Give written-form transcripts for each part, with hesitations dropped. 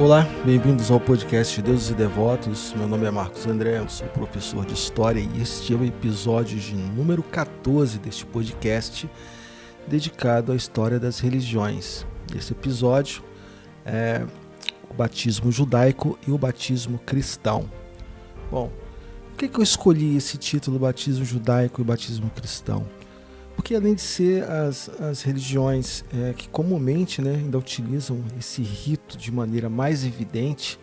Olá, bem-vindos ao podcast Deuses e Devotos. Meu nome é Marcos André, eu sou professor de História e este é o episódio de número 14 deste podcast dedicado à história das religiões. Esse episódio é o batismo judaico e o batismo cristão. Bom, por que eu escolhi esse título, batismo judaico e batismo cristão? Porque além de ser as religiões que comumente ainda utilizam esse rito de maneira mais evidente,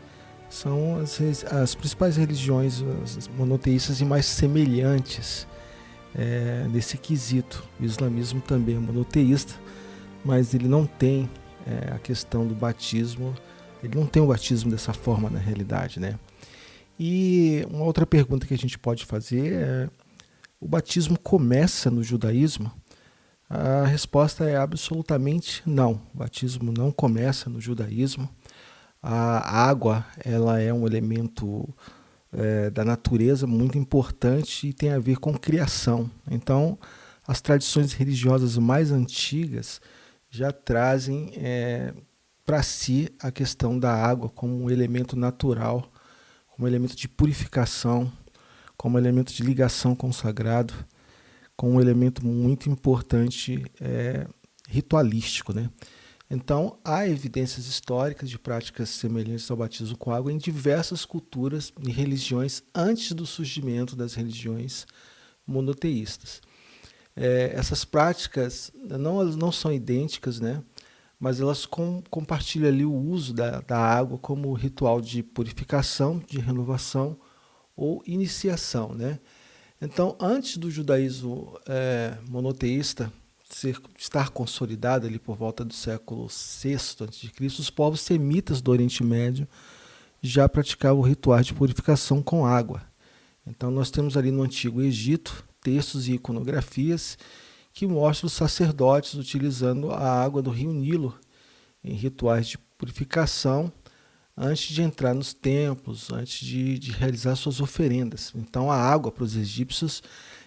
são as principais religiões as monoteístas e mais semelhantes nesse quesito. O islamismo também é monoteísta, mas ele não tem a questão do batismo, ele não tem o batismo dessa forma na realidade, né? E uma outra pergunta que a gente pode fazer é: o batismo começa no judaísmo? A resposta é absolutamente não. O batismo não começa no judaísmo. A água, ela é um elemento da natureza muito importante e tem a ver com criação. Então, as tradições religiosas mais antigas já trazem para si a questão da água como um elemento natural, como um elemento de purificação, como um elemento de ligação com o sagrado, com um elemento muito importante ritualístico, né? Então, há evidências históricas de práticas semelhantes ao batismo com água em diversas culturas e religiões antes do surgimento das religiões monoteístas. Essas práticas elas não são idênticas, né? Mas elas compartilham ali o uso da água como ritual de purificação, de renovação ou iniciação, né? Então, antes do judaísmo monoteísta estar consolidado ali por volta do século VI a.C., os povos semitas do Oriente Médio já praticavam rituais de purificação com água. Então, nós temos ali no Antigo Egito textos e iconografias que mostram os sacerdotes utilizando a água do rio Nilo em rituais de purificação antes de entrar nos templos, antes de realizar suas oferendas. Então a água para os egípcios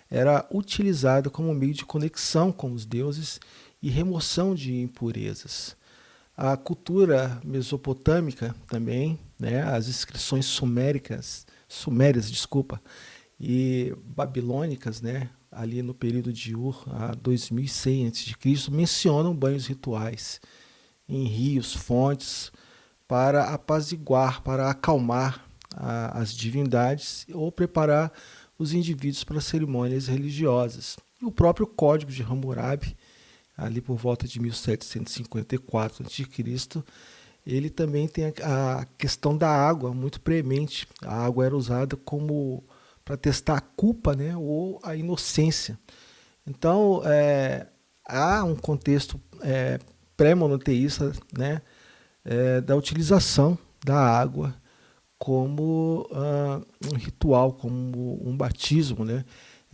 era utilizada como meio de conexão com os deuses e remoção de impurezas. A cultura mesopotâmica também, as inscrições sumérias, e babilônicas, ali no período de Ur, a 2100 a.C., mencionam banhos rituais em rios, fontes, para apaziguar, para acalmar as divindades ou preparar os indivíduos para cerimônias religiosas. E o próprio Código de Hammurabi, ali por volta de 1754 a.C., ele também tem a questão da água muito premente. A água era usada como para testar a culpa, ou a inocência. Então, há um contexto pré-monoteísta, da utilização da água como um ritual, como um batismo,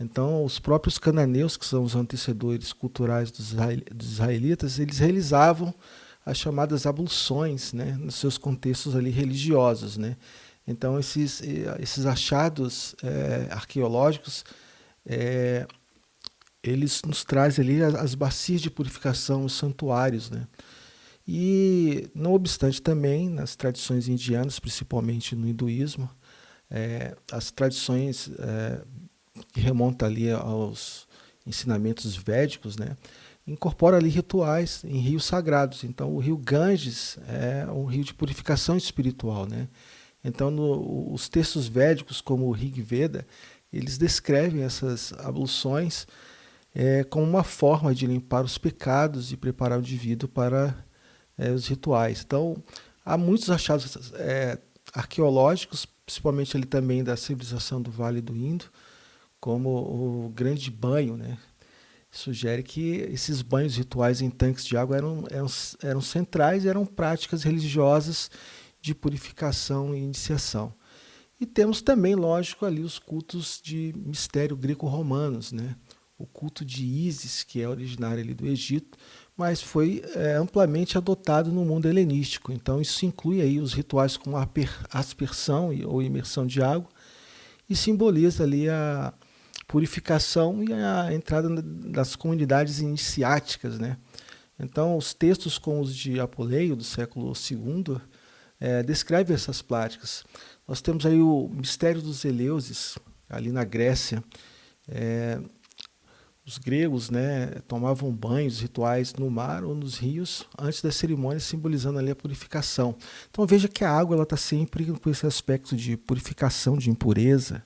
Então, os próprios cananeus, que são os antecessores culturais dos israelitas, eles realizavam as chamadas abluções, nos seus contextos ali religiosos, Então, esses achados arqueológicos, eles nos trazem ali as bacias de purificação, os santuários, E, não obstante também, nas tradições indianas, principalmente no hinduísmo, as tradições que remontam ali aos ensinamentos védicos, incorporam ali rituais em rios sagrados. Então, o rio Ganges é um rio de purificação espiritual, Então, os textos védicos, como o Rig Veda, eles descrevem essas abluções como uma forma de limpar os pecados e preparar o indivíduo para os rituais. Então, há muitos achados arqueológicos, principalmente ali também da civilização do Vale do Indo, como o grande banho, Sugere que esses banhos rituais em tanques de água eram centrais, eram práticas religiosas de purificação e iniciação. E temos também, lógico, ali os cultos de mistério greco-romanos, O culto de Ísis, que é originário ali do Egito, mas foi amplamente adotado no mundo helenístico. Então isso inclui aí os rituais com aspersão ou imersão de água e simboliza ali a purificação e a entrada das comunidades iniciáticas, Então os textos como os de Apuleio, do século II, descreve essas práticas. Nós temos aí o mistério dos Eleusis, ali na Grécia. Os gregos, né, tomavam banhos rituais no mar ou nos rios antes das cerimônias, simbolizando ali a purificação. Então veja que a água está sempre com esse aspecto de purificação de impureza,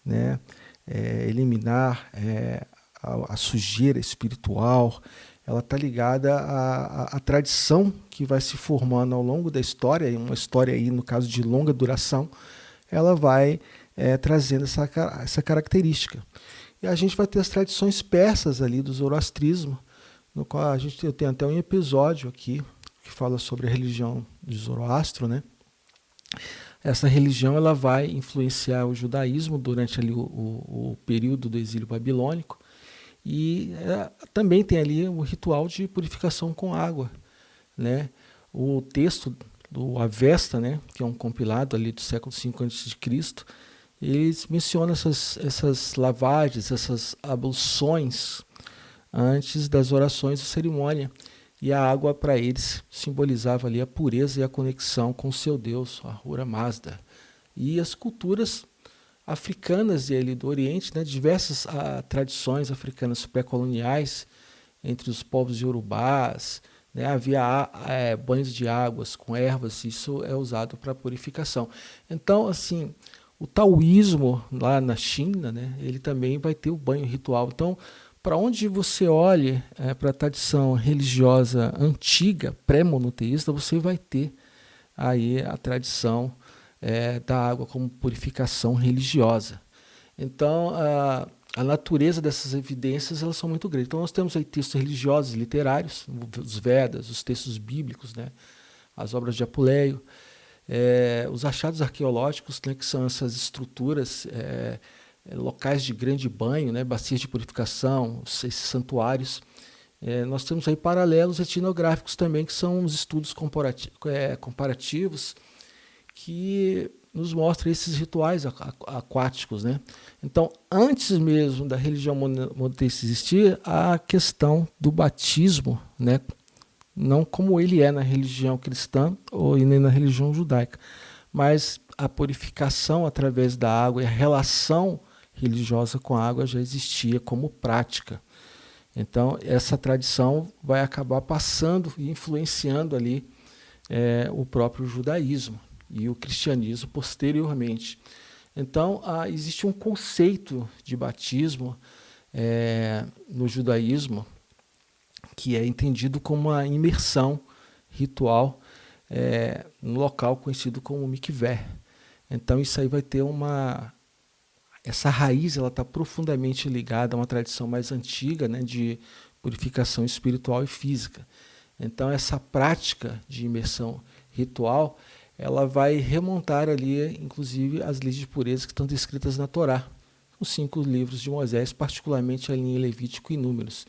né, eliminar a sujeira espiritual. Ela está ligada à tradição que vai se formando ao longo da história, uma história aí, no caso de longa duração, ela vai trazendo essa característica. E a gente vai ter as tradições persas ali do zoroastrismo, no qual eu tenho até um episódio aqui que fala sobre a religião de Zoroastro, né? Essa religião ela vai influenciar o judaísmo durante ali o período do exílio babilônico, e também tem ali um ritual de purificação com água, né? O texto do Avesta, né, que é um compilado ali do século V a.C., eles mencionam essas lavagens, essas abluções antes das orações e cerimônia. E a água para eles simbolizava ali a pureza e a conexão com o seu Deus, Ahura Mazda. E as culturas africanas ali do Oriente, né, diversas tradições africanas pré-coloniais, entre os povos iorubás, né, havia banhos de águas com ervas, isso é usado para purificação. Então, assim, o taoísmo lá na China, né, ele também vai ter o banho ritual. Então, para onde você olhe para a tradição religiosa antiga, pré-monoteísta, você vai ter aí a tradição da água como purificação religiosa. Então, a natureza dessas evidências elas são muito grandes. Então, nós temos aí textos religiosos, literários, os Vedas, os textos bíblicos, né, as obras de Apuleio, os achados arqueológicos, né, que são essas estruturas, locais de grande banho, né, bacias de purificação, esses santuários. Nós temos aí paralelos etnográficos também, que são os estudos comparativos que nos mostram esses rituais aquáticos, né? Então, antes mesmo da religião monoteísta existir, a questão do batismo, né, não como ele é na religião cristã ou nem na religião judaica, mas a purificação através da água e a relação religiosa com a água já existia como prática. Então, essa tradição vai acabar passando e influenciando ali o próprio judaísmo e o cristianismo posteriormente. Então, existe um conceito de batismo no judaísmo que é entendido como uma imersão ritual no local conhecido como mikvé. Então isso aí vai ter essa raiz, ela está profundamente ligada a uma tradição mais antiga, né, de purificação espiritual e física. Então essa prática de imersão ritual, ela vai remontar ali, inclusive, as leis de pureza que estão descritas na Torá, os 5 livros de Moisés, particularmente ali em Levítico e Números.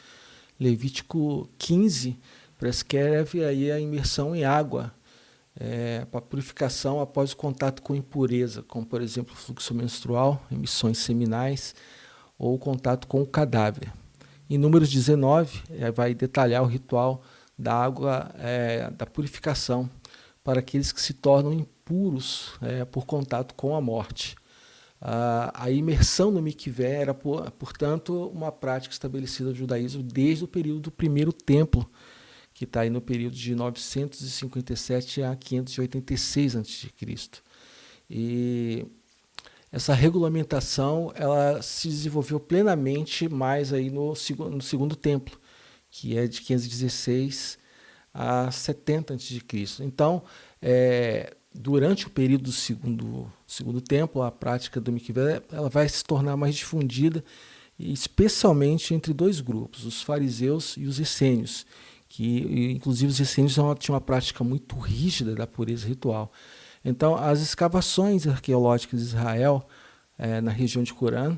Levítico 15 prescreve aí a imersão em água para purificação após o contato com impureza, como por exemplo fluxo menstrual, emissões seminais ou contato com o cadáver. Em Números 19 vai detalhar o ritual da água da purificação para aqueles que se tornam impuros por contato com a morte. A imersão no mikvé era, portanto, uma prática estabelecida no judaísmo desde o período do primeiro templo, que está aí no período de 957 a 586 a.C. E essa regulamentação ela se desenvolveu plenamente mais aí no segundo templo, que é de 516 a 70 a.C. Então, durante o período do segundo templo, a prática do mikvé ela vai se tornar mais difundida, especialmente entre 2 grupos, os fariseus e os essênios, que inclusive os essênios tinham uma prática muito rígida da pureza ritual. Então, as escavações arqueológicas de Israel, na região de Qumran,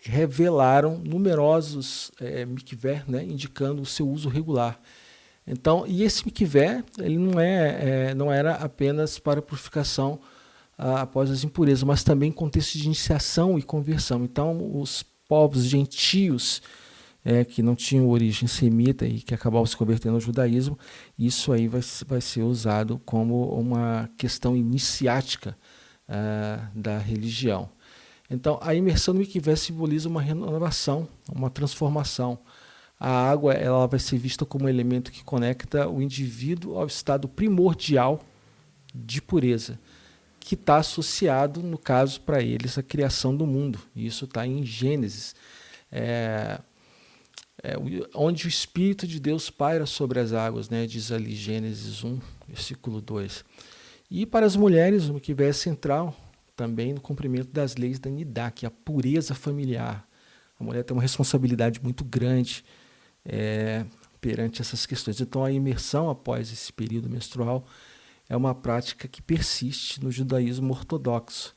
revelaram numerosos mikvé, né, indicando o seu uso regular. Então, e esse mikvé, ele não era apenas para purificação após as impurezas, mas também em contexto de iniciação e conversão. Então, os povos gentios que não tinham origem semita e que acabavam se convertendo ao judaísmo, isso aí vai ser usado como uma questão iniciática da religião. Então, a imersão no mikvé simboliza uma renovação, uma transformação. A água ela vai ser vista como um elemento que conecta o indivíduo ao estado primordial de pureza, que está associado, no caso, para eles, à criação do mundo. Isso está em Gênesis, onde o Espírito de Deus paira sobre as águas, né? Diz ali Gênesis 1, versículo 2. E para as mulheres, o mikvé é central também no cumprimento das leis da Nidá, que é a pureza familiar. A mulher tem uma responsabilidade muito grande perante essas questões. Então, a imersão após esse período menstrual é uma prática que persiste no judaísmo ortodoxo.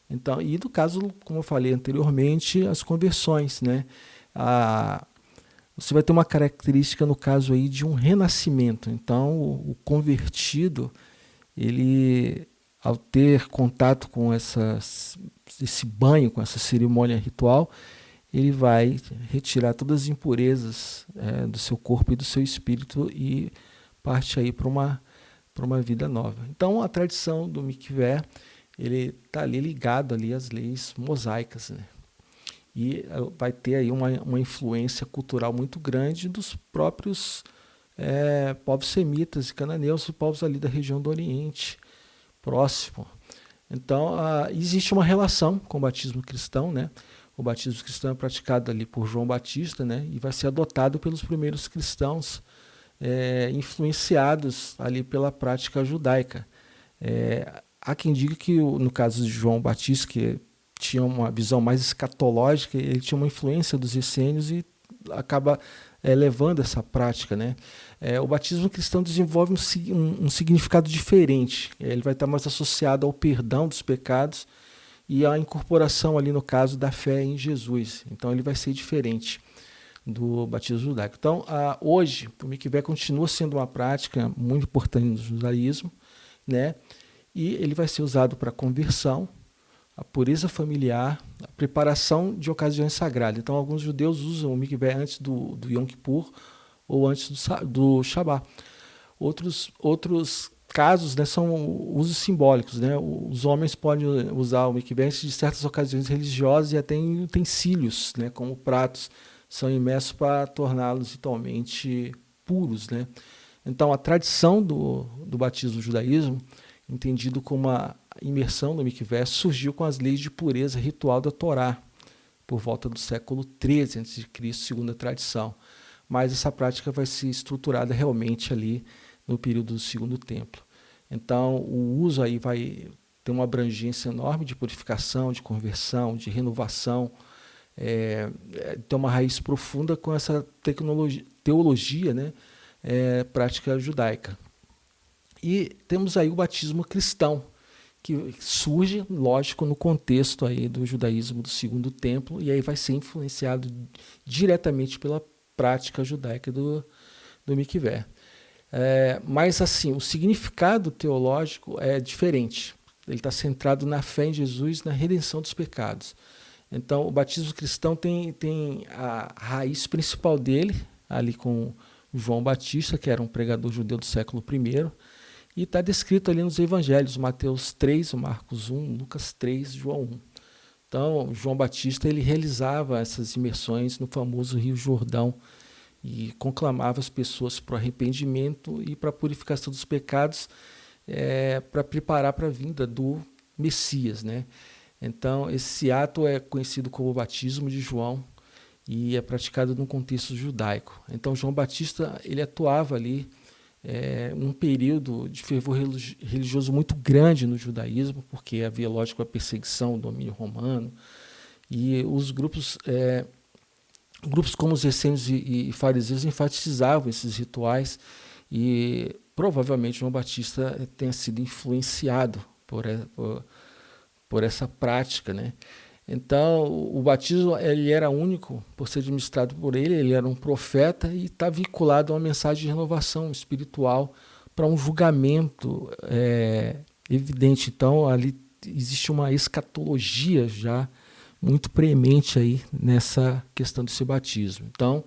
Então, e no caso, como eu falei anteriormente, as conversões, né? Você vai ter uma característica no caso aí de um renascimento. Então, o convertido, ele, ao ter contato com esse banho, com essa cerimônia ritual, ele vai retirar todas as impurezas do seu corpo e do seu espírito e parte aí para uma vida nova. Então, a tradição do mikvé, ele está ali ligado ali às leis mosaicas, né? E vai ter aí uma influência cultural muito grande dos próprios povos semitas e cananeus e povos ali da região do Oriente próximo. Então, existe uma relação com o batismo cristão, né? O batismo cristão é praticado ali por João Batista, né? E vai ser adotado pelos primeiros cristãos, influenciados ali pela prática judaica. Há quem diga que, no caso de João Batista, que tinha uma visão mais escatológica, ele tinha uma influência dos essênios e acaba levando essa prática, né? O batismo cristão desenvolve um significado diferente. Ele vai estar mais associado ao perdão dos pecados e à incorporação ali, no caso, da fé em Jesus. Então, ele vai ser diferente do batismo judaico. Então, hoje, o mikvé continua sendo uma prática muito importante no judaísmo, né? E ele vai ser usado para conversão, a pureza familiar, a preparação de ocasiões sagradas. Então, alguns judeus usam o mikvé antes do Yom Kippur ou antes do Shabbat. Outros casos, né, são usos simbólicos, né? Os homens podem usar o mikvé antes de certas ocasiões religiosas e até em utensílios, né, como pratos, são imersos para torná-los ritualmente puros, né? Então, a tradição do batismo no judaísmo, entendido como a imersão no mikvé, surgiu com as leis de pureza ritual da Torá, por volta do século XIII a.C., segundo a tradição. Mas essa prática vai ser estruturada realmente ali no período do Segundo Templo. Então, o uso aí vai ter uma abrangência enorme de purificação, de conversão, de renovação, tem uma raiz profunda com essa teologia, né, prática judaica. E temos aí o batismo cristão, que surge, lógico, no contexto aí do judaísmo do Segundo Templo, e aí vai ser influenciado diretamente pela prática judaica do mikvé. Mas assim, o significado teológico é diferente. Ele está centrado na fé em Jesus, na redenção dos pecados. Então, o batismo cristão tem a raiz principal dele, ali com João Batista, que era um pregador judeu do século I, e está descrito ali nos evangelhos, Mateus 3, Marcos 1, Lucas 3, João 1. Então, João Batista ele realizava essas imersões no famoso Rio Jordão e conclamava as pessoas para o arrependimento e para a purificação dos pecados, para preparar para a vinda do Messias, né? Então, esse ato é conhecido como o batismo de João e é praticado num contexto judaico. Então, João Batista ele atuava ali um período de fervor religioso muito grande no judaísmo, porque havia, lógico, a perseguição, o domínio romano, e os grupos como os essênios e fariseus enfatizavam esses rituais, e provavelmente João Batista tenha sido influenciado por essa prática, né? Então, o batismo ele era único por ser administrado por ele era um profeta e está vinculado a uma mensagem de renovação espiritual para um julgamento evidente. Então, ali existe uma escatologia já muito preemente aí nessa questão desse batismo. Então,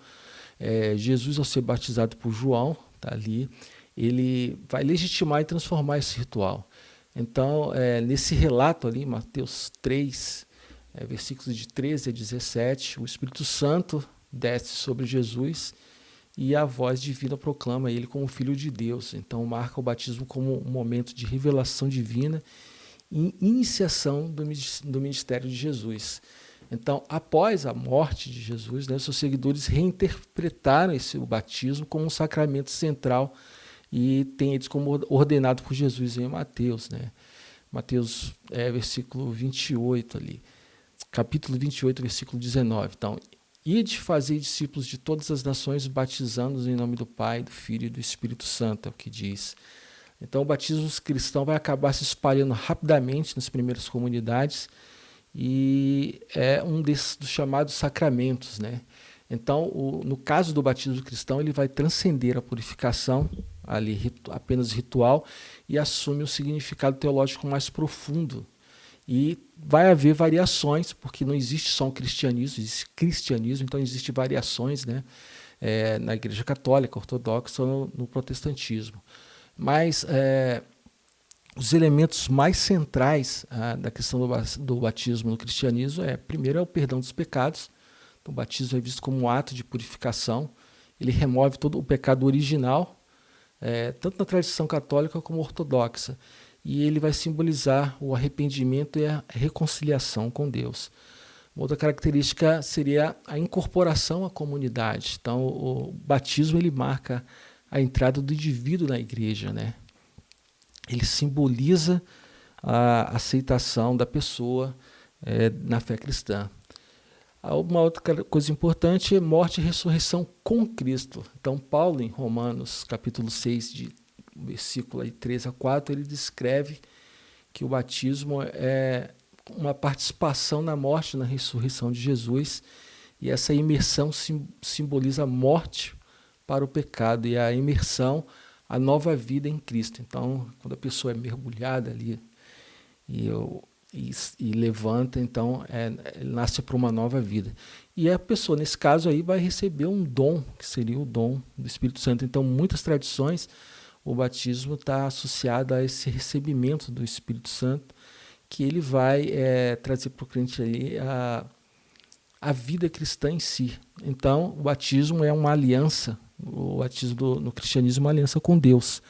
Jesus, ao ser batizado por João, tá ali, ele vai legitimar e transformar esse ritual. Então, nesse relato ali, Mateus 3, versículos de 13 a 17, o Espírito Santo desce sobre Jesus e a voz divina proclama ele como Filho de Deus. Então, marca o batismo como um momento de revelação divina e iniciação do ministério de Jesus. Então, após a morte de Jesus, né, seus seguidores reinterpretaram o batismo como um sacramento central e tem eles como ordenado por Jesus em Mateus, né? Mateus versículo 28 ali, capítulo 28, versículo 19. Então, ide fazer discípulos de todas as nações, batizando-os em nome do Pai, do Filho e do Espírito Santo, é o que diz. Então, o batismo cristão vai acabar se espalhando rapidamente nas primeiras comunidades e é um dos chamados sacramentos, né? Então, no caso do batismo cristão, ele vai transcender a purificação, ali apenas ritual, e assume um significado teológico mais profundo. E vai haver variações, porque não existe só um cristianismo, existe cristianismo, então existem variações, né? Na Igreja Católica, Ortodoxa ou no protestantismo. Mas os elementos mais centrais da questão do batismo no cristianismo primeiro, é o perdão dos pecados. Então, o batismo é visto como um ato de purificação. Ele remove todo o pecado original, tanto na tradição católica como ortodoxa. E ele vai simbolizar o arrependimento e a reconciliação com Deus. Uma outra característica seria a incorporação à comunidade. Então, o batismo ele marca a entrada do indivíduo na igreja, né? Ele simboliza a aceitação da pessoa na fé cristã. Uma outra coisa importante é morte e ressurreição com Cristo. Então, Paulo, em Romanos, capítulo 6, de versículo aí 3 a 4, ele descreve que o batismo é uma participação na morte e na ressurreição de Jesus, e essa imersão simboliza a morte para o pecado e a imersão, a nova vida em Cristo. Então, quando a pessoa é mergulhada ali e levanta, então ele nasce para uma nova vida. E a pessoa, nesse caso aí, vai receber um dom, que seria o dom do Espírito Santo. Então, muitas tradições, o batismo está associado a esse recebimento do Espírito Santo, que ele vai trazer para o crente ali a vida cristã em si. Então, o batismo é uma aliança, o batismo no cristianismo é uma aliança com Deus.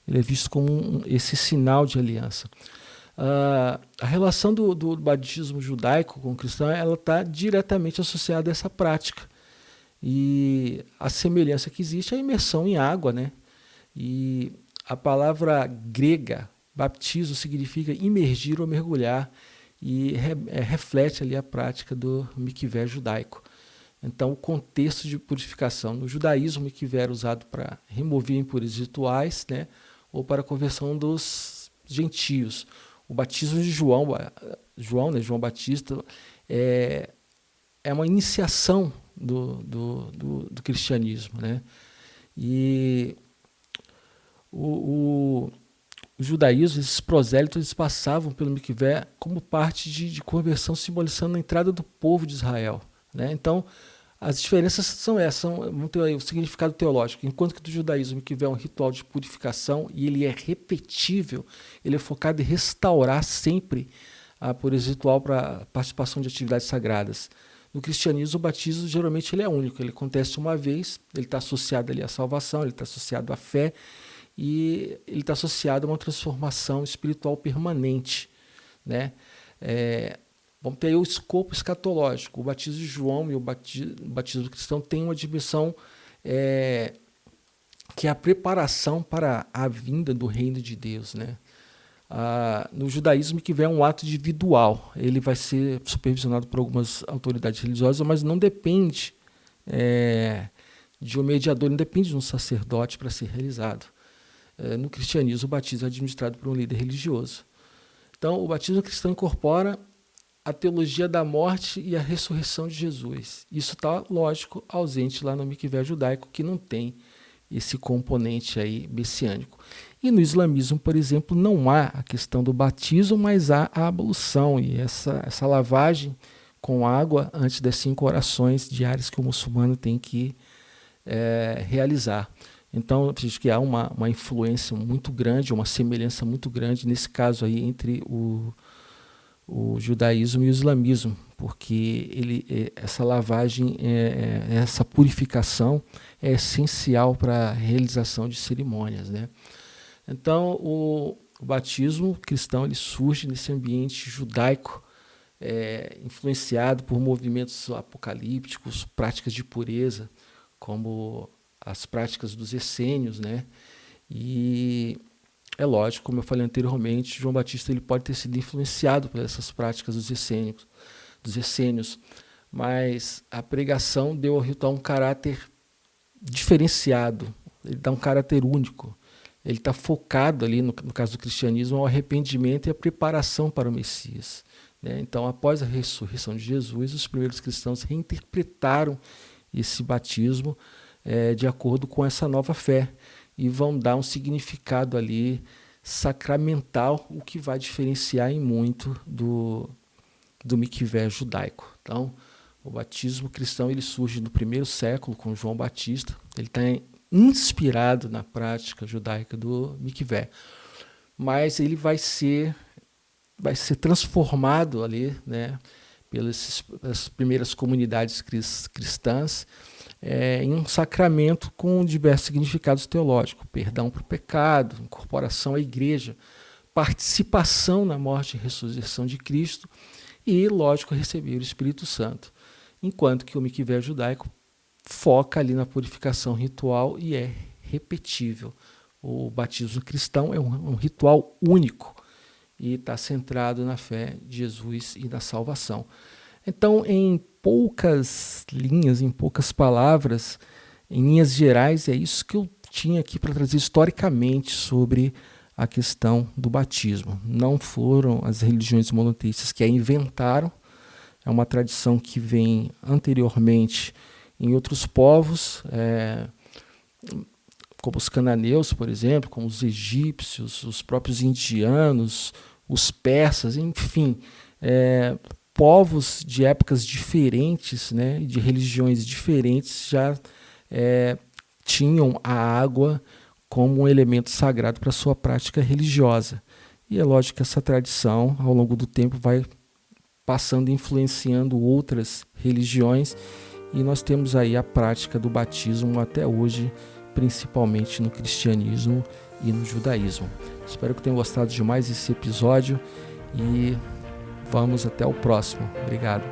Ele é visto como esse sinal de aliança. A relação do batismo judaico com o cristão, ela está diretamente associada a essa prática. E a semelhança que existe é a imersão em água, né? E a palavra grega, baptizo, significa imergir ou mergulhar, e reflete ali a prática do mikvé judaico. Então, o contexto de purificação. No judaísmo, o mikvé era usado para remover impurezas rituais, né? Ou para a conversão dos gentios. O batismo de João Batista, é uma iniciação do cristianismo, né? E o judaísmo, esses prosélitos, eles passavam pelo mikvé como parte de conversão, simbolizando a entrada do povo de Israel, né? Então, as diferenças são essas, vão ter o significado teológico. Enquanto que do judaísmo, o mikvé é um ritual de purificação e ele é repetível, ele é focado em restaurar sempre a pureza ritual para a participação de atividades sagradas. No cristianismo, o batismo geralmente ele é único, ele acontece uma vez, ele está associado ali à salvação, ele está associado à fé, e ele está associado a uma transformação espiritual permanente, né? Vamos ter aí o escopo escatológico. O batismo de João e o batismo cristão têm uma dimensão que é a preparação para a vinda do reino de Deus, né? No judaísmo, que vem um ato individual, ele vai ser supervisionado por algumas autoridades religiosas, mas não depende de um mediador, não depende de um sacerdote para ser realizado. No cristianismo, o batismo é administrado por um líder religioso. Então, o batismo cristão incorpora a teologia da morte e a ressurreição de Jesus. Isso está, lógico, ausente lá no mikvé judaico, que não tem esse componente aí messiânico. E no islamismo, por exemplo, não há a questão do batismo, mas há a ablução, e essa lavagem com água antes das 5 orações diárias que o muçulmano tem que realizar. Então, acho que há uma influência muito grande, uma semelhança muito grande nesse caso aí entre o judaísmo e o islamismo, porque essa lavagem, essa purificação é essencial para a realização de cerimônias, né? Então, o batismo cristão ele surge nesse ambiente judaico, influenciado por movimentos apocalípticos, práticas de pureza, como as práticas dos essênios, né? E é lógico, como eu falei anteriormente, João Batista ele pode ter sido influenciado por essas práticas dos essênios, mas a pregação deu ao ritual um caráter diferenciado, ele dá um caráter único. Ele está focado ali, no caso do cristianismo, ao arrependimento e à preparação para o Messias, né? Então, após a ressurreição de Jesus, os primeiros cristãos reinterpretaram esse batismo de acordo com essa nova fé e vão dar um significado ali sacramental, o que vai diferenciar em muito do mikvé judaico. Então, o batismo cristão ele surge no primeiro século com João Batista, ele está inspirado na prática judaica do mikvé, mas ele vai ser transformado ali, né, pelas primeiras comunidades cristãs em um sacramento com diversos significados teológicos: perdão para o pecado, incorporação à igreja, participação na morte e ressurreição de Cristo e, lógico, receber o Espírito Santo. Enquanto que o mikvé judaico foca ali na purificação ritual e é repetível. O batismo cristão é um ritual único e está centrado na fé de Jesus e na salvação. Então, em poucas linhas, em poucas palavras, em linhas gerais, é isso que eu tinha aqui para trazer historicamente sobre a questão do batismo. Não foram as religiões monoteístas que a inventaram, é uma tradição que vem anteriormente em outros povos, como os cananeus, por exemplo, como os egípcios, os próprios indianos, os persas, enfim, povos de épocas diferentes, né, de religiões diferentes já tinham a água como um elemento sagrado para a sua prática religiosa. E é lógico que essa tradição, ao longo do tempo, vai passando e influenciando outras religiões, e nós temos aí a prática do batismo até hoje, principalmente no cristianismo e no judaísmo. Espero que tenham gostado de mais esse episódio e vamos até o próximo. Obrigado.